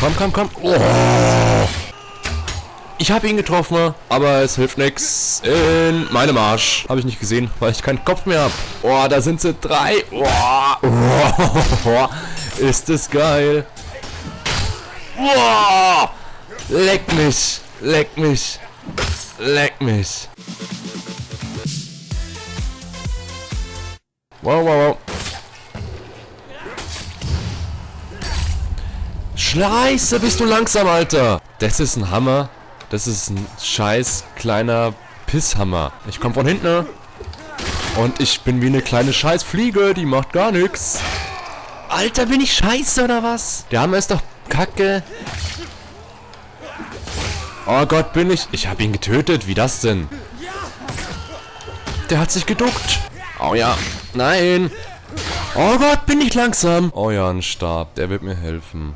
Komm, komm, komm. Oh. Ich habe ihn getroffen, aber es hilft nichts. In meinem Arsch. Habe ich nicht gesehen, weil ich keinen Kopf mehr habe. Oh, da sind sie 3. Oh. Ist das geil. Oh. Leck mich. Leck mich. Leck mich. Wow, wow, wow. Scheiße, bist du langsam, Alter. Das ist ein Hammer. Das ist ein scheiß kleiner Pisshammer. Ich komme von hinten. Und ich bin wie eine kleine Scheißfliege. Die macht gar nichts. Alter, bin ich scheiße oder was? Der Hammer ist doch kacke. Oh Gott, bin ich... Ich habe ihn getötet. Wie das denn? Der hat sich geduckt. Oh ja. Nein. Oh Gott, bin ich langsam. Oh ja, ein Stab. Der wird mir helfen.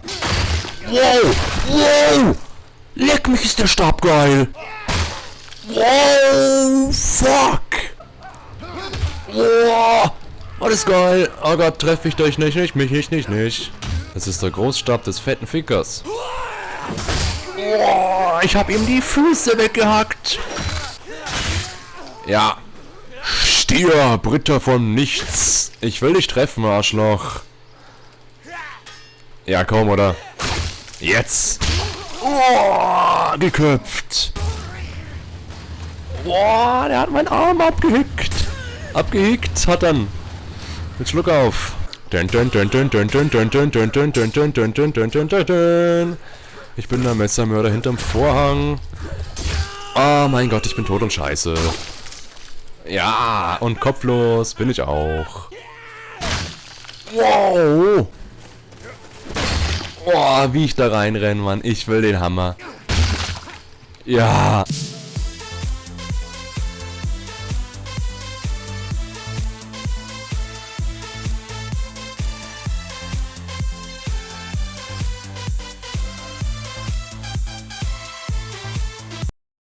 Wow. Wow. Leck mich, ist der Stab geil. Wow. Fuck. Wow. Oh, das ist geil. Oh Gott, treffe ich dich nicht. Mich nicht. Das ist der Großstab des fetten Fickers. Oh, ich hab ihm die Füße weggehackt. Ja. Stier, Britta von nichts. Ich will dich treffen, Arschloch. Ja, komm, oder? Jetzt. Oh, geköpft. Boah, der hat meinen Arm abgehickt. Abgehickt hat dann. Mit Schluck auf. Ich bin der Messermörder hinterm Vorhang. Oh mein Gott, ich bin tot und scheiße. Ja, und kopflos bin ich auch. Wow. Boah, wie ich da reinrenne, Mann. Ich will den Hammer. Ja.